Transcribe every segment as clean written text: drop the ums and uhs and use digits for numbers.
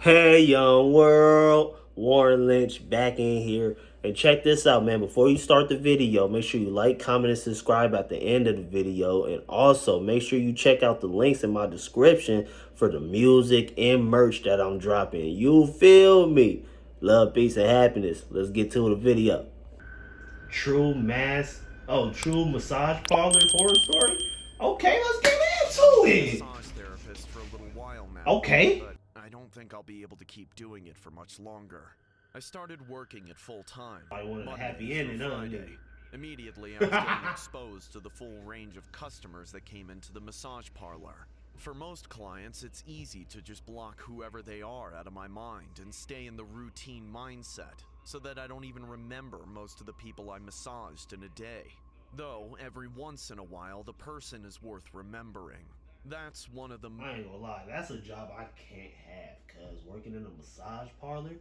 Hey, young world, Warren Lynch back in here. And check this out, man. Before you start the video, make sure you like, comment, and subscribe at the end of the video. And also, make sure you check out the links in my description for the music and merch that I'm dropping. You feel me? Love, peace, and happiness. Let's get to the video. True massage parlor horror story? Okay, let's get into Been a it. massage therapist for a little while now, Okay. but I don't think I'll be able to keep doing it for much longer. I started working it full time, I wanted a Monday happy through ending, huh? Friday. Immediately, I was getting exposed to the full range of customers that came into the massage parlor. For most clients, it's easy to just block whoever they are out of my mind and stay in the routine mindset, so that I don't even remember most of the people I massaged in a day. Though, every once in a while, the person is worth remembering. That's one of the I ain't gonna lie, that's a job I can't have, cause working in a massage parlor,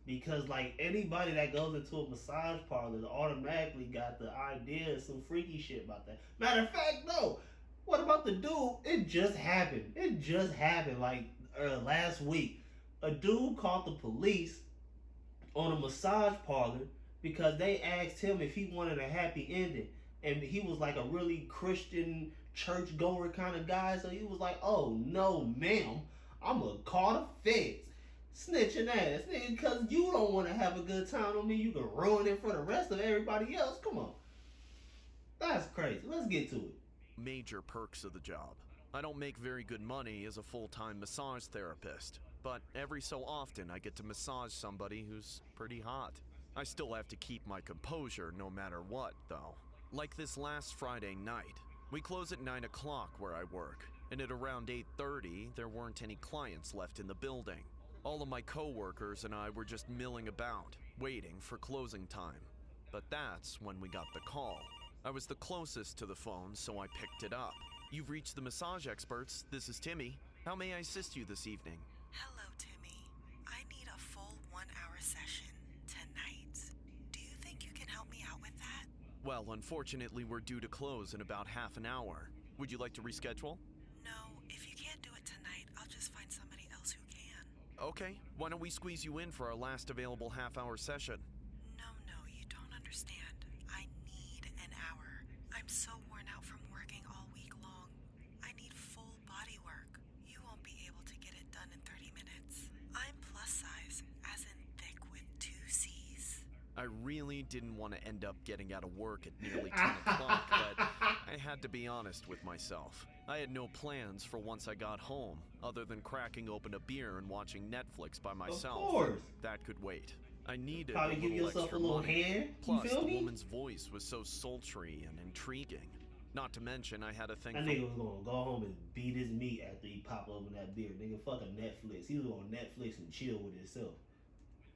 because like anybody that goes into a massage parlor automatically got the idea of some freaky shit about that. Matter of fact, no. What about the dude? It just happened. It just happened like last week. A dude called the police on a massage parlor because they asked him if he wanted a happy ending. And he was like a really Christian church goer kind of guy. So he was like, oh no, ma'am, I'm gonna call the feds. Snitching ass, nigga, because you don't want to have a good time on me. You can ruin it for the rest of everybody else. Come on. That's crazy. Let's get to it. major perks of the job. I don't make very good money as a full-time massage therapist, but every so often I get to massage somebody who's pretty hot. I still have to keep my composure no matter what, though. Like this last Friday night. We close at 9 o'clock where I work, and at around 8:30 there weren't any clients left in the building. All of my coworkers and I were just milling about, waiting for closing time. But that's when we got the call. I was the closest to the phone, so I picked it up. You've reached the massage experts. This is Timmy. How may I assist you this evening? Hello, Timmy. I need a full 1 hour session tonight. Do you think you can help me out with that? Well, unfortunately, we're due to close in about half an hour. Would you like to reschedule? No, if you can't do it tonight, I'll just find somebody else who can. Okay, why don't we squeeze you in for our last available half-hour session? No, you don't understand. I need an hour. I'm so worn out from working all week long. I need full body work. You won't be able to get it done in 30 minutes. I'm plus size, as in thick with 2 C's. I really didn't want to end up getting out of work at nearly 10 o'clock, but I had to be honest with myself. I had no plans for once I got home, other than cracking open a beer and watching Netflix by myself. Of course. That could wait. I needed Probably a give little yourself extra a little money. hand. You Plus, feel the me? woman's voice was so sultry and intriguing. Not to mention, I had a thing That for... nigga was gonna go home and beat his meat after he pop open that beer. Nigga, fuck a Netflix. He was on Netflix and chill with himself.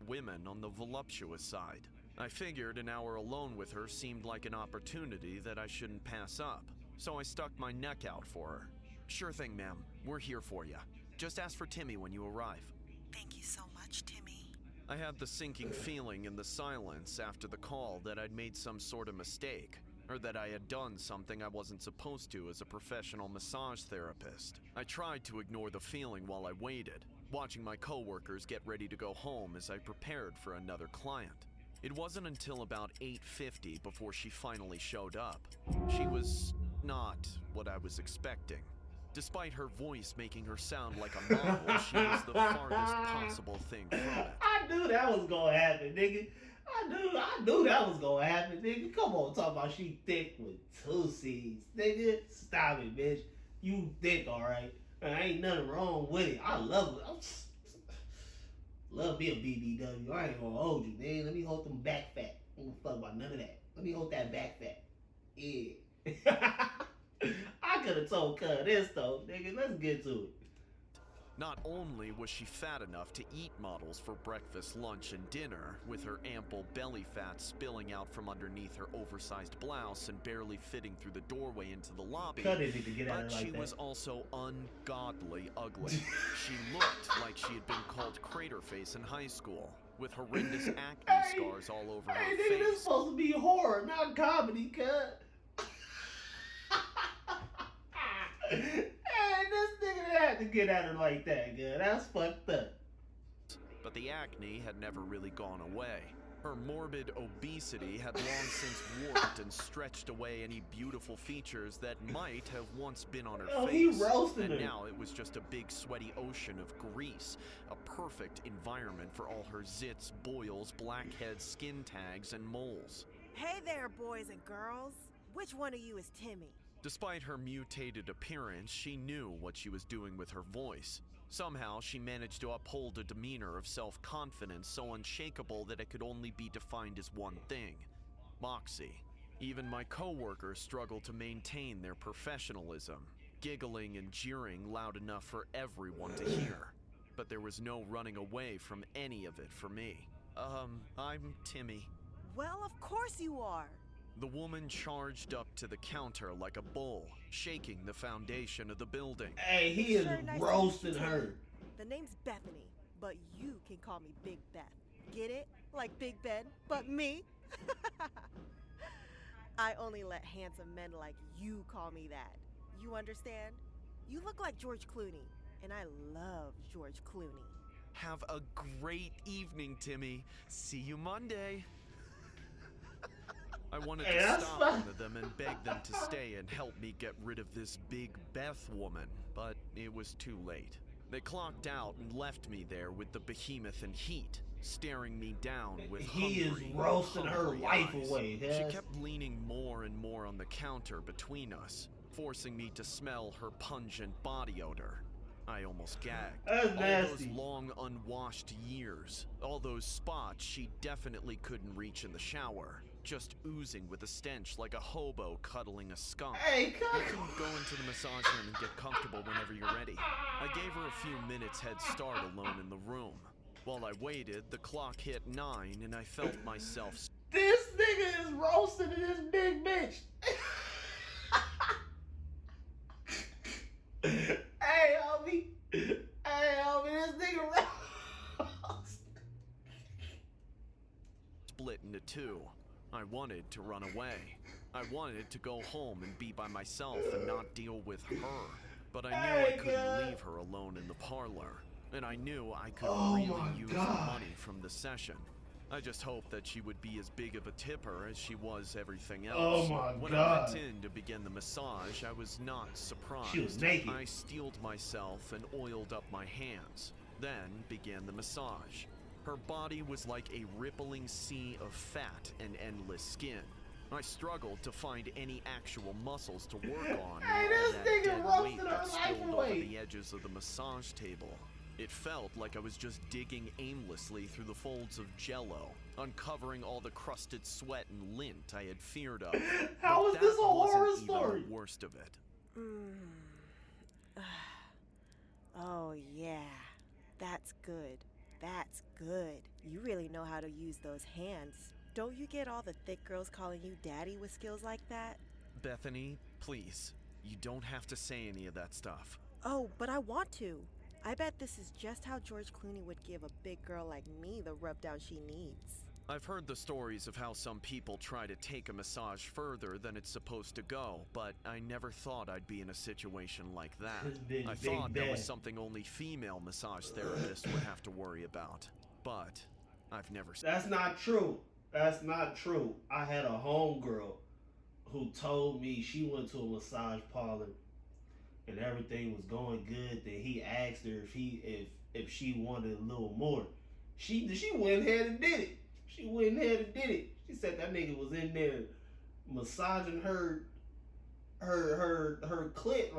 women on the voluptuous side. I figured an hour alone with her seemed like an opportunity that I shouldn't pass up, so I stuck my neck out for her. Sure thing, ma'am. We're here for you. Just ask for Timmy when you arrive. Thank you so much, Timmy. I had the sinking feeling in the silence after the call that I'd made some sort of mistake, or that I had done something I wasn't supposed to as a professional massage therapist. I tried to ignore the feeling while I waited, watching my coworkers get ready to go home as I prepared for another client. It wasn't until about 8:50 before she finally showed up. She was not what I was expecting. Despite her voice making her sound like a model, she was the farthest possible thing from it. I knew that was gonna happen, nigga. I knew that was gonna happen, nigga. Come on, talk about she thick with 2 C's, nigga. Stop it, bitch. You thick, alright. Ain't nothing wrong with it. I love it. Love me a BBW. I ain't gonna hold you, man. Let me hold them back fat. I don't fuck about none of that. Let me hold that back fat. Yeah. I could have told Cuz this though, nigga. Let's get to it. Not only was she fat enough to eat models for breakfast, lunch, and dinner, with her ample belly fat spilling out from underneath her oversized blouse and barely fitting through the doorway into the lobby, Cuz didn't need to get at her but like she that. was also ungodly ugly. She looked like she had been called crater face in high school, with horrendous acne scars all over Hey, her nigga, this face. supposed to be horror, not comedy, cuz. Hey, this nigga had to get at her like that, girl. That's fucked up. the acne had never really gone away. Her morbid obesity had long since warped and stretched away any beautiful features that might have once been on her Oh, he face. roasted And her. now it was just a big sweaty ocean of grease, a perfect environment for all her zits, boils, blackheads, skin tags, and moles. Hey there, boys and girls. Which one of you is Timmy? Despite her mutated appearance, she knew what she was doing with her voice. Somehow, she managed to uphold a demeanor of self-confidence so unshakable that it could only be defined as one thing: moxie. Even my coworkers struggled to maintain their professionalism, giggling and jeering loud enough for everyone to hear. But there was no running away from any of it for me. I'm Timmy. Well, of course you are. The woman charged up to the counter like a bull, shaking the foundation of the building. Hey, he is Sure, nice to roasting meet you, her. Timmy. The name's Bethany, but you can call me Big Beth. Get it? Like Big Ben, but me? I only let handsome men like you call me that. You understand? You look like George Clooney, and I love George Clooney. Have a great evening, Timmy. See you Monday. I wanted Hey, to that's stop fine. one of them and beg them to stay and help me get rid of this Big Beth woman, but it was too late. They clocked out and left me there with the behemoth in heat, staring me down with He is hungry, roasting her hungry life eyes. away, She yes. kept leaning more and more on the counter between us, forcing me to smell her pungent body odor. I almost gagged. That's All nasty. those long unwashed years, all those spots she definitely couldn't reach in the shower, just oozing with a stench like a hobo cuddling a skunk. Hey, You can go into the massage room and get comfortable whenever you're ready. I gave her a few minutes head start alone in the room. While I waited, the clock hit 9 and I felt myself this nigga is roasting this big bitch. Hey, homie. Hey, homie, this nigga roast. split into two. I wanted to run away. I wanted to go home and be by myself and not deal with her. But I knew I Hey, couldn't God. leave her alone in the parlor. And I knew I could Oh really my use the God. money from the session. I just hoped that she would be as big of a tipper as she was everything Oh else. my When God. I went in to begin the massage, I was not surprised. She was naked. I steeled myself and oiled up my hands, then began the massage. Her body was like a rippling sea of fat and endless skin. I struggled to find any actual muscles to work on. Hey, and all this that nigga dead roasted weight her that life spilled away. over the edges of the massage table. It felt like I was just digging aimlessly through the folds of jello, uncovering all the crusted sweat and lint I had feared of. How But is this that a wasn't horror even story? the worst of it. Oh, yeah. That's good. That's good. You really know how to use those hands. Don't you get all the thick girls calling you daddy with skills like that? Bethany, please, you don't have to say any of that stuff. Oh, but I want to. I bet this is just how George Clooney would give a big girl like me the rubdown she needs. I've heard the stories of how some people try to take a massage further than it's supposed to go, but I never thought I'd be in a situation like that. This bitch I Big thought that was Beth. something only female massage therapists would have to worry about, but I've never seen. That's not true. That's not true. I had a homegirl who told me she went to a massage parlor and everything was going good. Then he asked her if she wanted a little more. She went ahead and did it. She went ahead and did it. She said that nigga was in there massaging her clit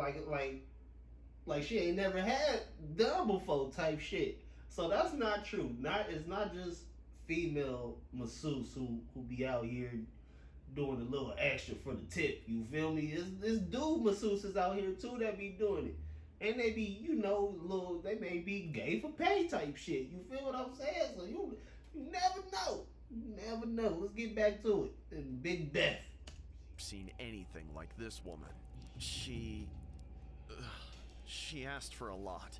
like she ain't never had done before type shit. So that's not true. It's not just female masseuse who be out here doing a little extra for the tip. You feel me? It's dude masseuses out here too that be doing it. And they be, they may be gay for pay type shit. You feel what I'm saying? So you never know. You never know. Let's get back to it. And Big Beth. Seen anything like this woman. She asked for a lot.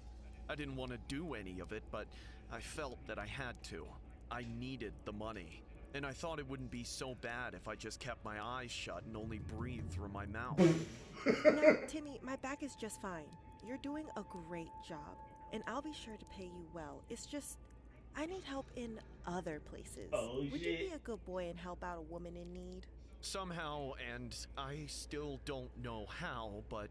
I didn't want to do any of it, but I felt that I had to. I needed the money. And I thought it wouldn't be so bad if I just kept my eyes shut and only breathed through my mouth. No, Timmy, my back is just fine. You're doing a great job, and I'll be sure to pay you well. It's just, I need help in other places. Oh Would you be shit. a good boy and help out a woman in need? Somehow, and I still don't know how, but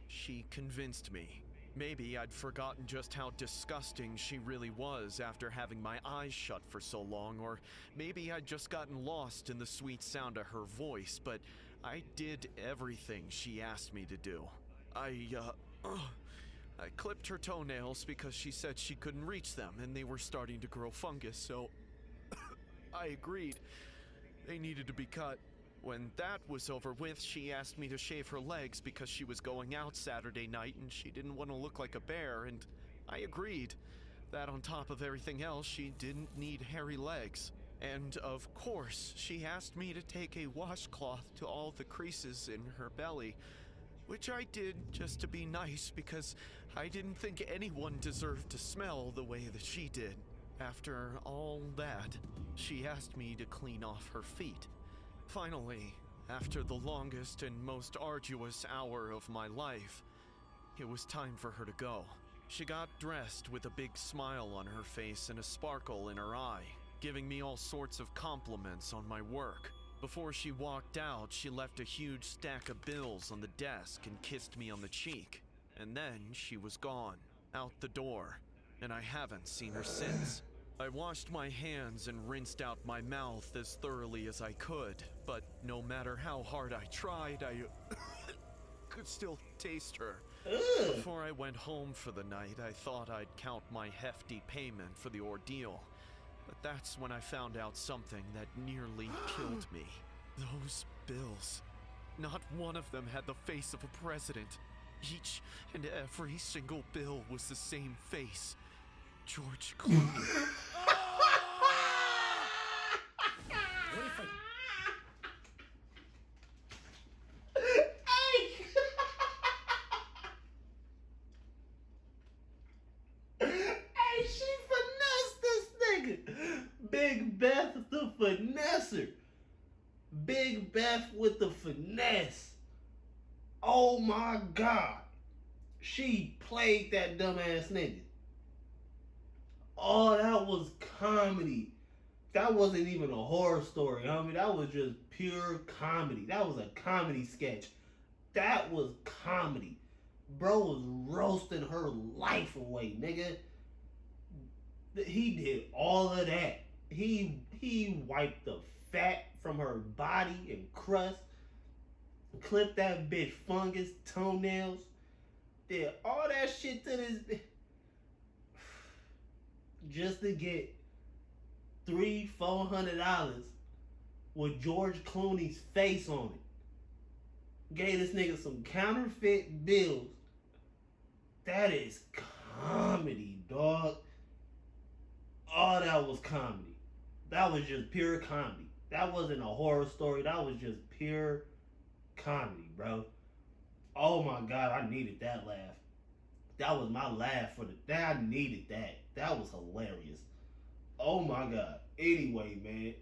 she convinced me. Maybe I'd forgotten just how disgusting she really was after having my eyes shut for so long, or maybe I'd just gotten lost in the sweet sound of her voice, but I did everything she asked me to do. I clipped her toenails because she said she couldn't reach them and they were starting to grow fungus, so I agreed. They needed to be cut. When that was over with, she asked me to shave her legs because she was going out Saturday night and she didn't want to look like a bear, and I agreed. That on top of everything else, she didn't need hairy legs. And of course, she asked me to take a washcloth to all the creases in her belly, which I did just to be nice because I didn't think anyone deserved to smell the way that she did. After all that, she asked me to clean off her feet. Finally, after the longest and most arduous hour of my life, it was time for her to go. She got dressed with a big smile on her face and a sparkle in her eye, giving me all sorts of compliments on my work. Before she walked out, she left a huge stack of bills on the desk and kissed me on the cheek. And then she was gone, out the door, and I haven't seen her since. I washed my hands and rinsed out my mouth as thoroughly as I could, but no matter how hard I tried, I could still taste her. Ugh. Before I went home for the night, I thought I'd count my hefty payment for the ordeal. But that's when I found out something that nearly killed me. Those bills. Not one of them had the face of a president. Each and every single bill was the same face. George Clooney. Hey, she finessed this nigga. Big Beth the finesser. Big Beth with the finesse. Oh my god. She played that dumbass nigga. Oh, that was comedy. That wasn't even a horror story. I mean, that was just pure comedy. That was a comedy sketch. That was comedy. Bro was roasting her life away, nigga. He did all of that. He wiped the fat from her body and crust, clipped that bitch fungus, toenails, did all that shit to this just to get $300-400 with George Clooney's face on it. Gave this nigga some counterfeit bills. That is comedy, dog. Oh, that was comedy. That was just pure comedy. That wasn't a horror story. That was just pure comedy, bro. Oh my god, I needed that laugh. That was my laugh for the day. I needed that. That was hilarious. Oh my god. Anyway, man.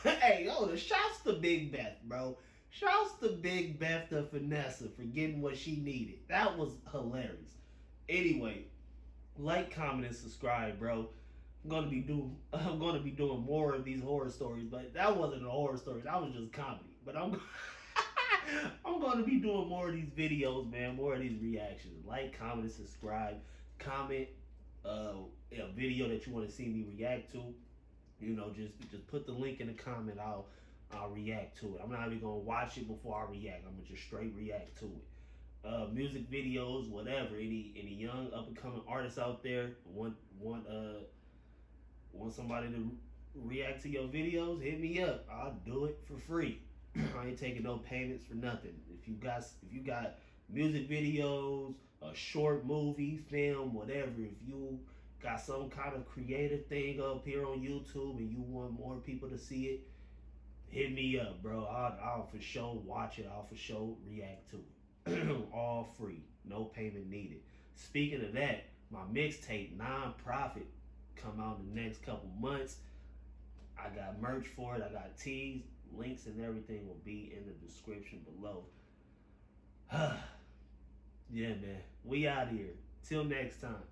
Hey, yo, the shouts to Big Beth, bro. Shouts to Big Beth the Finesser for getting what she needed. That was hilarious. Anyway, like, comment, and subscribe, bro. I'm gonna be doing more of these horror stories, but that wasn't a horror story. That was just comedy. But I'm gonna be doing more of these videos, man. More of these reactions. Like, comment, and subscribe. Comment a video that you want to see me react to. You know, just put the link in the comment. I'll react to it. I'm not even gonna watch it before I react. I'm gonna just straight react to it. Music videos, whatever. Any young up and coming artists out there want somebody to react to your videos? Hit me up. I'll do it for free. I ain't taking no payments for nothing. If you got music videos, a short movie, film, whatever, if you got some kind of creative thing up here on YouTube and you want more people to see it, hit me up, bro. I'll for sure watch it. I'll for sure react to it. All free, no payment needed. Speaking of that, my mixtape Non-Profit come out in the next couple months. I got merch for it. I got tees. Links and everything will be in the description below. Yeah, man. We out here. Till next time.